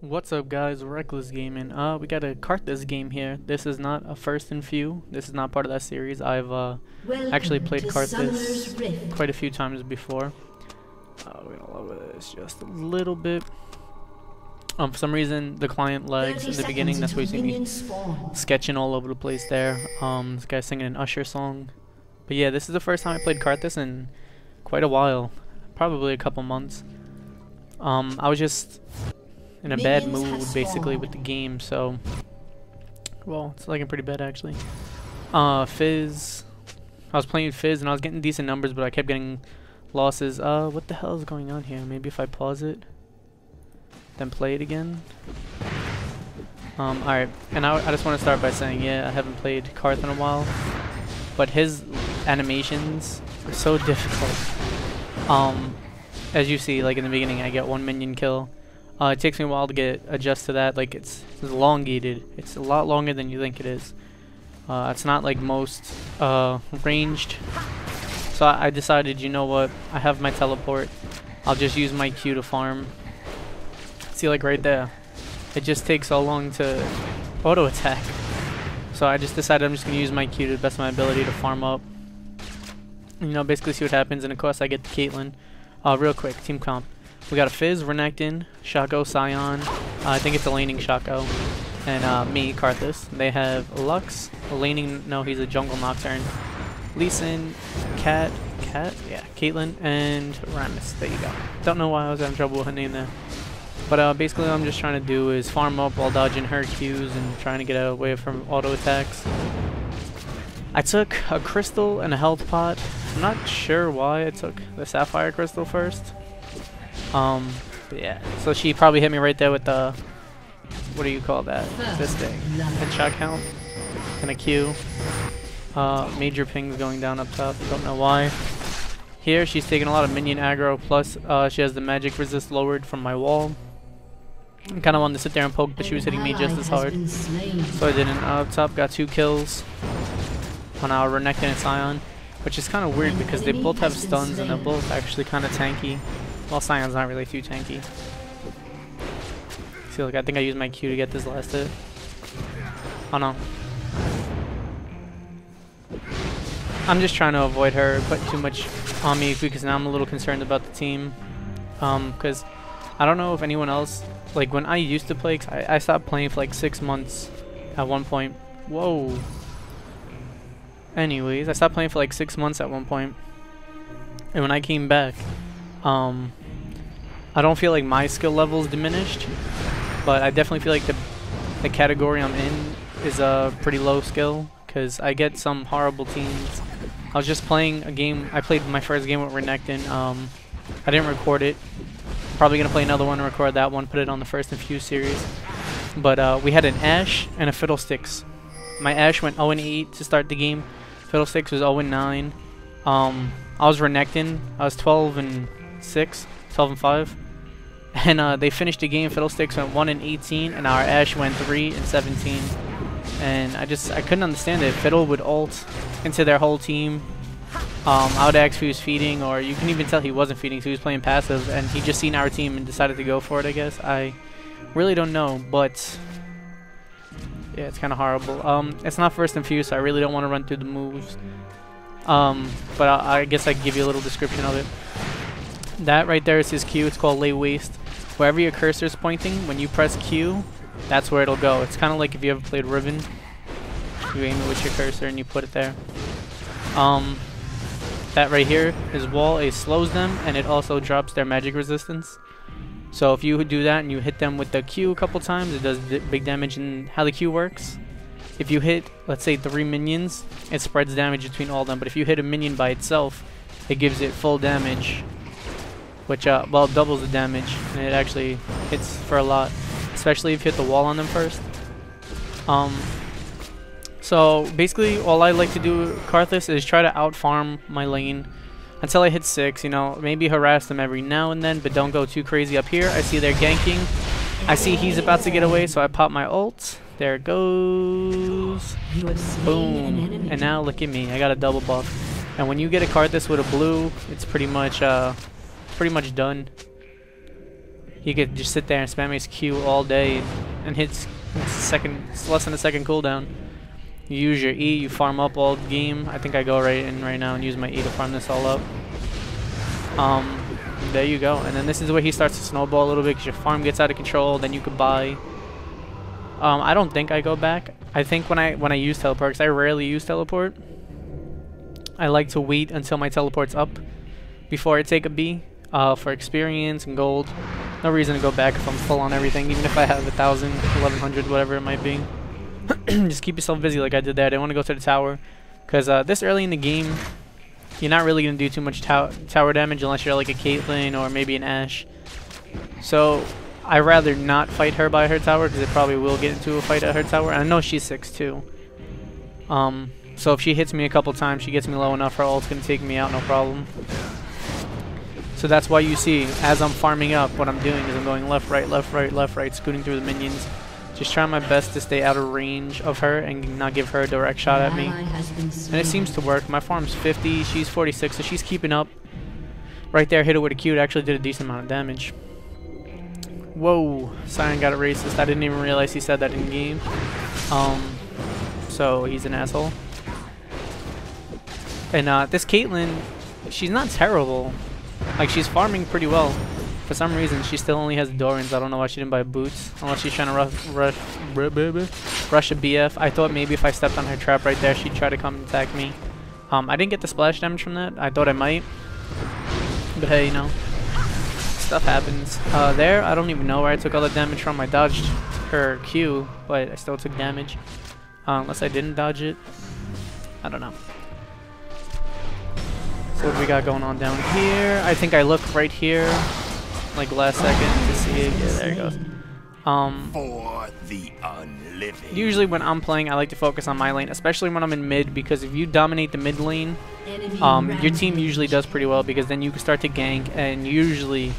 What's up, guys? Reckless Gaming. We got a Karthus game here. This is not a first and few. This is not part of that series. I've actually played Karthus quite a few times before. We're gonna lower this just a little bit. For some reason, the client lags in the beginning. That's why you see me sketching all over the place there. This guy's singing an Usher song. But yeah, this is the first time I played Karthus in quite a while. Probably a couple months. I was just in a bad mood basically with the game, so well, it's looking pretty bad actually. Fizz, I was playing Fizz and I was getting decent numbers, but I kept getting losses. What the hell is going on here? Maybe if I pause it then play it again. Alright, and I just want to start by saying, yeah, I haven't played Karth in a while, but his animations are so difficult. As you see, like in the beginning I get one minion kill. It takes me a while to adjust to that. Like it's elongated. It's a lot longer than you think it is. It's not like most ranged. So I decided, you know what? I have my teleport. I'll just use my Q to farm. See, like right there, it just takes so long to auto attack. So I just decided I'm just gonna use my Q to the best of my ability to farm up. You know, basically see what happens. And of course I get the Caitlyn. Real quick, team comp. We got a Fizz, Renekton, Shaco, Sion, I think it's a laning Shaco, and me, Karthus. They have Lux, a laning, no, he's a jungle Nocturne, Lee Sin, yeah, Caitlyn, and Rammus. There you go. Don't know why I was having trouble with her name there. But basically all I'm just trying to do is farm up while dodging her Qs and trying to get away from auto attacks. I took a crystal and a health pot. I'm not sure why I took the sapphire crystal first. But yeah, so she probably hit me right there with the, what do you call that? This thing. Headshot count. And a Q. Major pings going down up top. Don't know why. Here, she's taking a lot of minion aggro, plus she has the magic resist lowered from my wall. I kind of wanted to sit there and poke, but she was hitting me just as hard. So I didn't. Up top, got 2 kills on our Renekton and Sion, which is kind of weird because they both have stuns and they're both actually kind of tanky. Well, Sion's not really too tanky. See, like, I think I used my Q to get this last hit. Oh no. I'm just trying to avoid her putting too much on me because now I'm a little concerned about the team. Because I don't know if anyone else, like when I used to play, 'cause I stopped playing for like 6 months at one point. Whoa. Anyways, I stopped playing for like 6 months at one point. And when I came back, I don't feel like my skill level is diminished, but I definitely feel like the category I'm in is a pretty low skill because I get some horrible teams. I was just playing a game. I played my first game with Renekton. I didn't record it. I'm probably gonna play another one and record that one, put it on the first and few series. But we had an Ashe and a Fiddlesticks. My Ashe went 0-8 to start the game. Fiddlesticks was 0-9. I was Renekton. I was 12-6, 12-5. And they finished the game. Fiddlesticks went 1-18, and our Ashe went 3-17. And I couldn't understand it. Fiddle would ult into their whole team. I would ask if he was feeding, or you can even tell he wasn't feeding, so he was playing passive, and he just seen our team and decided to go for it, I guess. I really don't know, but yeah, it's kind of horrible. It's not first and few, so I really don't want to run through the moves. But I guess I can give you a little description of it. That right there is his Q. It's called Lay Waste. Wherever your cursor is pointing, when you press Q, that's where it'll go. It's kind of like if you ever played Riven. You aim it with your cursor and you put it there. That right here is wall. It slows them and it also drops their magic resistance. So if you do that and you hit them with the Q a couple times, it does big damage. And how the Q works, if you hit, let's say 3 minions, it spreads damage between all of them. But if you hit a minion by itself, it gives it full damage, which well, doubles the damage, and it actually hits for a lot, especially if you hit the wall on them first. So basically all I like to do Karthus is try to out farm my lane until I hit 6, you know, maybe harass them every now and then, but don't go too crazy up here. I see they're ganking. I see he's about to get away, so I pop my ult. There it goes. Boom. And now look at me. I got a double buff. And when you get a Karthus with a blue, it's pretty much done. he could just sit there and spam his Q all day and hits it's less than a second cooldown. You use your E, you farm up all game. I think I go right in right now and use my E to farm this all up. There you go. And then this is where he starts to snowball a little bit because your farm gets out of control. Then you could buy. I don't think I go back. I think when I use teleport, because I rarely use teleport, I like to wait until my teleport's up before I take a B for experience and gold. No reason to go back if I'm full on everything, even if I have 1,000, 1,100, whatever it might be. Just keep yourself busy like I did there. I didn't want to go to the tower because this early in the game, you're not really going to do too much tower damage unless you're like a Caitlyn or maybe an Ashe. So I'd rather not fight her by her tower because it probably will get into a fight at her tower. And I know she's 6'2". So if she hits me a couple times, she gets me low enough, her ult's going to take me out, no problem. So that's why you see, as I'm farming up, what I'm doing is I'm going left, right, left, right, left, right, scooting through the minions. Just trying my best to stay out of range of her and not give her a direct shot at me. And it seems to work. My farm's 50, she's 46, so she's keeping up. Right there, hit her with a Q. It actually did a decent amount of damage. Whoa, Sion got a racist. I didn't even realize he said that in game. So he's an asshole. And this Caitlyn, she's not terrible. Like, she's farming pretty well. For some reason, she still only has Dorans. I don't know why she didn't buy boots. Unless she's trying to rush a BF. I thought maybe if I stepped on her trap right there, she'd try to come and attack me. I didn't get the splash damage from that. I thought I might. But hey, you know. Stuff happens. There, I don't even know where I took all the damage from. I dodged her Q, but I still took damage. Unless I didn't dodge it. I don't know. So what do we got going on down here? I think I looked right here, like last second to see it. Yeah, there it goes. For the unliving. Usually when I'm playing, I like to focus on my lane, especially when I'm in mid, because if you dominate the mid lane, your team usually does pretty well because then you can start to gank, and usually,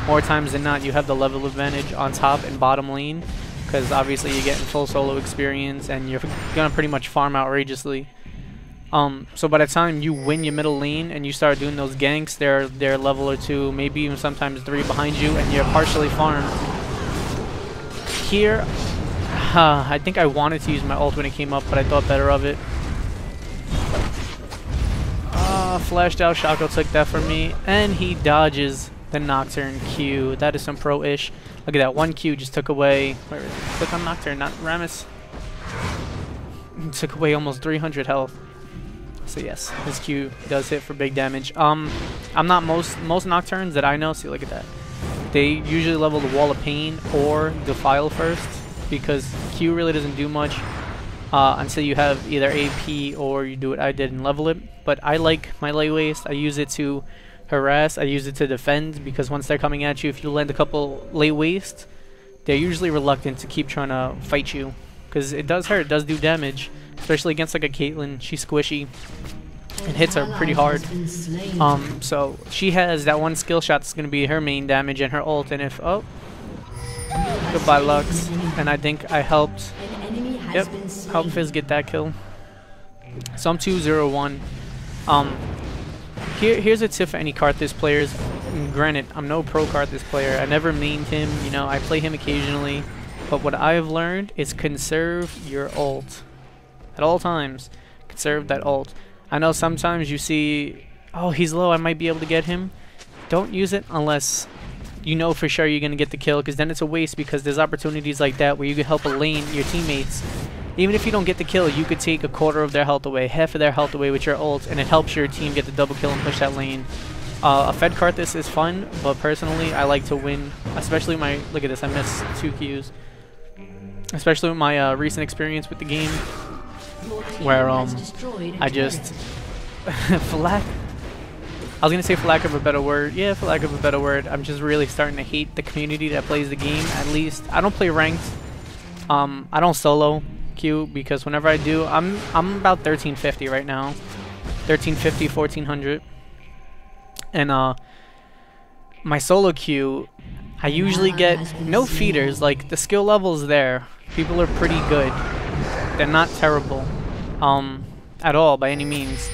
more times than not, you have the level advantage on top and bottom lane, because obviously you're getting full solo experience and you're gonna pretty much farm outrageously. So by the time you win your middle lane and you start doing those ganks, they're level or 2, maybe even sometimes 3 behind you, and you're partially farmed. Here, I think I wanted to use my ult when it came up, but I thought better of it. Flashed out, Shaco took that from me, and he dodges the Nocturne Q. That is some pro-ish. Look at that, 1 Q just took away, click on Nocturne, not Rammus. Took away almost 300 health. So yes, his Q does hit for big damage. I'm not most Nocturnes that I know. See, look at that. They usually level the Wall of Pain or Defile first because Q really doesn't do much until you have either AP or you do what I did and level it. But I like my late waste. I use it to harass. I use it to defend because once they're coming at you, if you land a couple late waste, they're usually reluctant to keep trying to fight you because it does hurt. It does do damage. Especially against like a Caitlyn, she's squishy. It hits her pretty hard. So she has that one skill shot that's gonna be her main damage and her ult. And if goodbye Lux. And I think I helped. Yep, helped Fizz get that kill. So I'm 2-0-1. Here's a tip for any Karthus players. And granted, I'm no pro Karthus player. I never mained him. You know, I play him occasionally. But what I have learned is conserve your ult. At all times, conserve that ult. I know sometimes you see, oh, he's low, I might be able to get him. Don't use it unless you know for sure you're going to get the kill, because then it's a waste, because there's opportunities like that where you can help a lane, your teammates. Even if you don't get the kill, you could take a quarter of their health away, half of their health away with your ult, and it helps your team get the double kill and push that lane. A Fed Karthus is fun, but personally, I like to win, especially my, look at this, I missed 2 Qs. Especially with my recent experience with the game. Where I just for lack I was gonna say for lack of a better word, yeah, for lack of a better word, I'm just really starting to hate the community that plays the game. At least I don't play ranked. I don't solo queue because whenever I do, I'm about 1350 right now, 1350, 1400, and my solo queue, I usually get no feeders. Like the skill levels there, people are pretty good. They're not terrible at all by any means,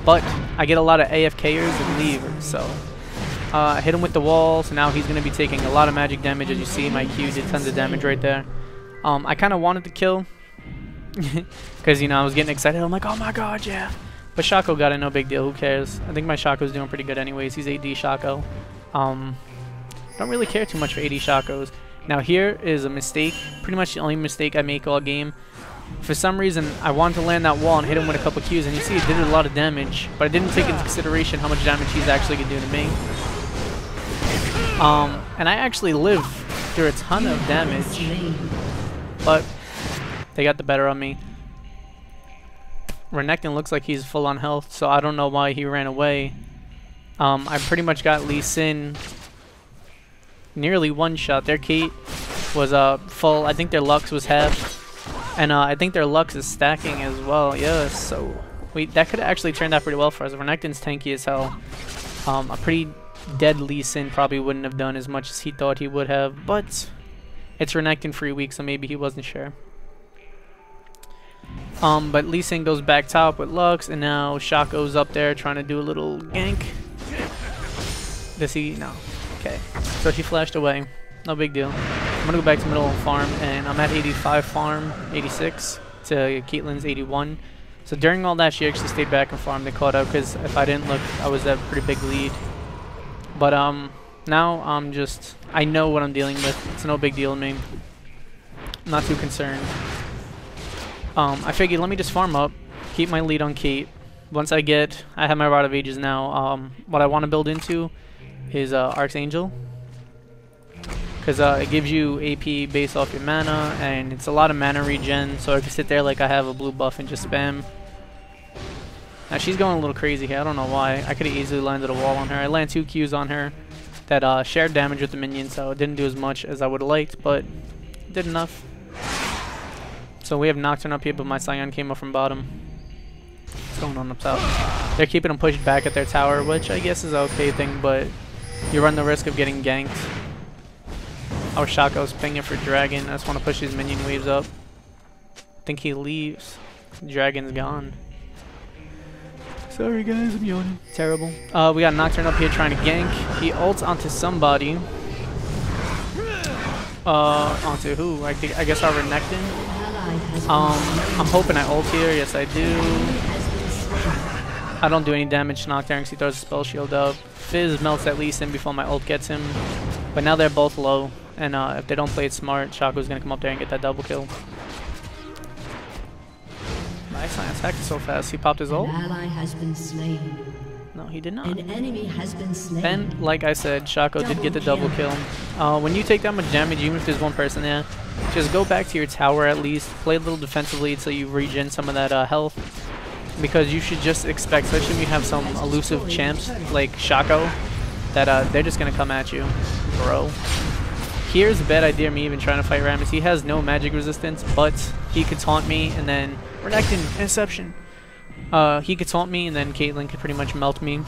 but I get a lot of AFKers and leavers, so Hit him with the wall, so now he's going to be taking a lot of magic damage. As you see, my Q did tons of damage right there. I kind of wanted to kill, because, you know, I was getting excited. I'm like, oh my god, yeah. But Shaco got it, no big deal, who cares? I think my Shaco's doing pretty good anyways. He's AD Shaco. Don't really care too much for AD Shacos. Now here is a mistake, pretty much the only mistake I make all game. For some reason, I wanted to land that wall and hit him with a couple Qs, and you see it did a lot of damage, but I didn't take into consideration how much damage he's actually going to do to me. And I actually lived through a ton of damage, but they got the better of me. Renekton looks like he's full on health, so I don't know why he ran away. I pretty much got Lee Sin nearly one shot. Their Kate was full. I think their Lux was half. And I think their Lux is stacking as well. Yeah, so that could have actually turned out pretty well for us. Renekton's tanky as hell. A pretty dead Lee Sin probably wouldn't have done as much as he thought he would have. But it's Renekton free week, so maybe he wasn't sure. But Lee Sin goes back top with Lux, and now Shaco's up there trying to do a little gank. Does he? No. Okay. So he flashed away. No big deal. I'm gonna go back to middle farm, and I'm at 85 farm, 86 to Caitlyn's 81. So during all that, she actually stayed back and farmed. They caught up because if I didn't look, I was at a pretty big lead. But now I'm just, I know what I'm dealing with. It's no big deal to me. I'm not too concerned. I figured let me just farm up, keep my lead on Kate. Once I have my Rod of Ages now. What I want to build into is Archangel. Because it gives you AP based off your mana, and it's a lot of mana regen, so I can sit there like I have a blue buff and just spam. Now she's going a little crazy here, I don't know why. I could have easily landed a wall on her. I landed 2 Qs on her that shared damage with the minion, so it didn't do as much as I would have liked, but it did enough. So we have Nocturne up here, but my Scion came up from bottom. What's going on up top? They're keeping them pushed back at their tower, which I guess is an okay thing, but you run the risk of getting ganked. Oh, Shaco's pinging for Dragon. I just want to push these minion waves up. I think he leaves. Dragon's gone. Sorry guys, I'm yawning. Terrible. We got Nocturne up here trying to gank. He ults onto somebody. Onto who? I guess our Renekton. I'm hoping I ult here. Yes, I do. I don't do any damage to Nocturne because he throws a spell shield up. Fizz melts at least in before my ult gets him. But now they're both low. And if they don't play it smart, Shaco's going to come up there and get that double kill. Nice, nice. Attacked so fast. He popped his ult? No, he did not. An enemy has been slain. And like I said, Shaco did get the double kill. When you take that much damage, even if there's one person there, just go back to your tower at least. Play a little defensively until you regen some of that health. Because you should just expect, especially when you have some elusive champs like Shaco, that they're just going to come at you, bro. Here's a bad idea of me even trying to fight Rammus. He has no magic resistance, but he could taunt me and then Renekton, interception. He could taunt me and then Caitlyn could pretty much melt me,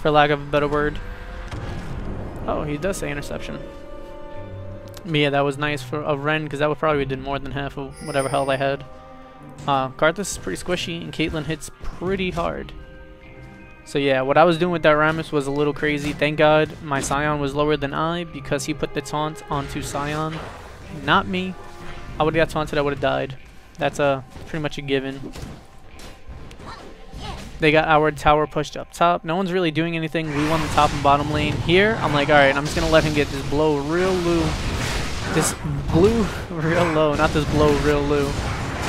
for lack of a better word. Oh, he does say interception. But yeah, that was nice for a Ren, because that would probably did more than half of whatever health I had. Karthus is pretty squishy and Caitlyn hits pretty hard. So yeah, what I was doing with that Rammus was a little crazy. Thank God my Scion was lower than I, because he put the taunt onto Scion, not me. I would have got taunted, I would have died. That's pretty much a given. They got our tower pushed up top. No one's really doing anything. We won the top and bottom lane. Here, I'm like, alright, I'm just going to let him get this blow real low. This blue real low, not this blow real low.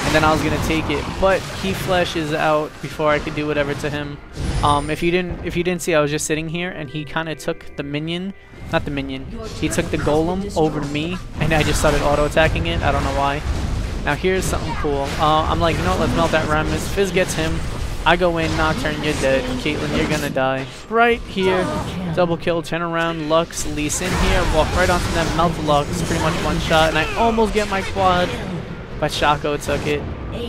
And then I was gonna take it, but he flashes out before I could do whatever to him. If you didn't see, I was just sitting here, and he kind of took the minion, not the minion. He took the golem over to me, and I just started auto attacking it. I don't know why. Now here's something cool. I'm like, you know what? Let's melt that Rammus. Fizz gets him. I go in, Nocturne, you're dead. Caitlyn, you're gonna die. Right here, double kill, turn around, Lux, Lee Sin here, walk right onto them, melt Lux, pretty much one shot, and I almost get my quad. But Shaco took it.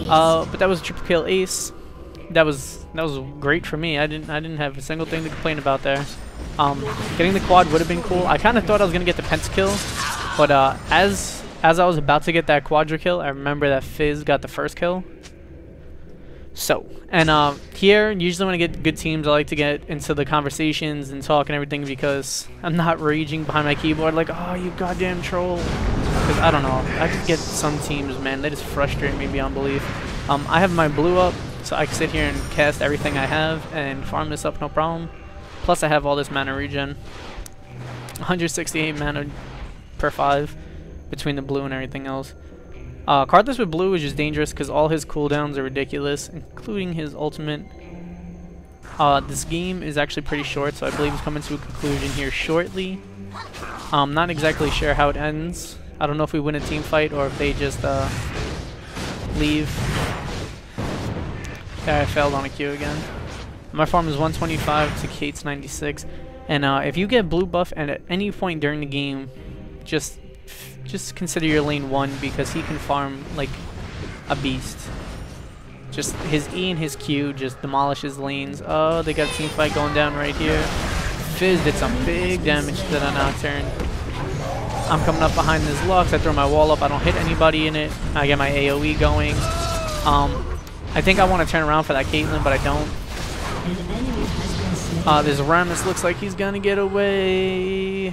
But that was a triple kill ace. That was great for me. I didn't have a single thing to complain about there. Getting the quad would have been cool. I kind of thought I was gonna get the pentakill, but as I was about to get that quadra kill, I remember that Fizz got the first kill. So, and here, usually when I get good teams, I like to get into the conversations and talk and everything because I'm not raging behind my keyboard like, oh, you goddamn troll. Because I don't know, I just get some teams, man, they just frustrate me beyond belief. I have my blue up, so I can sit here and cast everything I have and farm this up no problem. Plus I have all this mana regen. 168 mana per 5 between the blue and everything else. Karthus with blue is just dangerous because all his cooldowns are ridiculous, including his ultimate. This game is actually pretty short, so I believe it's coming to a conclusion here shortly. I'm not exactly sure how it ends. I don't know if we win a team fight or if they just leave. Okay, I failed on a Q again. My farm is 125 to Kate's 96. And if you get blue buff and at any point during the game, just consider your lane 1 because he can farm like a beast. Just his E and his Q just demolishes lanes. Oh, they got a team fight going down right here. Fizz did some big damage to the Nocturne. I'm coming up behind this Lux. I throw my wall up. I don't hit anybody in it. I get my AoE going. I think I want to turn around for that Caitlyn, but I don't. This Rammus looks like he's gonna get away.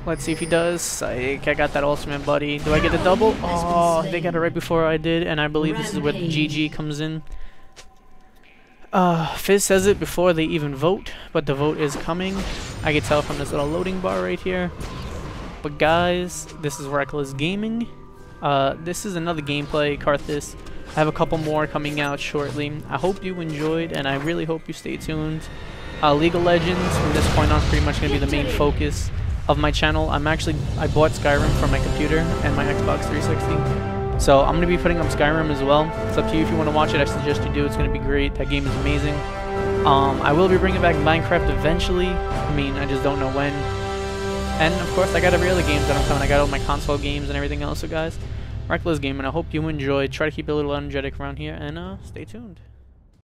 Let's see if he does. Psych, I got that ultimate, buddy. Do I get a double? Oh, they got it right before I did, and I believe this is where the GG comes in. Fizz says it before they even vote, but the vote is coming. I can tell from this little loading bar right here. But guys, this is Reckless Gaming. This is another gameplay, Karthus. I have a couple more coming out shortly. I hope you enjoyed, and I really hope you stay tuned. League of Legends, from this point on, is pretty much going to be the main focus of my channel. I bought Skyrim for my computer and my Xbox 360. So I'm going to be putting up Skyrim as well. It's up to you if you want to watch it. I suggest you do. It's going to be great. That game is amazing. I will be bringing back Minecraft eventually. I mean, I just don't know when. And of course, I got every other games that I'm coming. I got all my console games and everything else. So guys, Reckless Gaming, I hope you enjoyed. Try to keep it a little energetic around here, and stay tuned.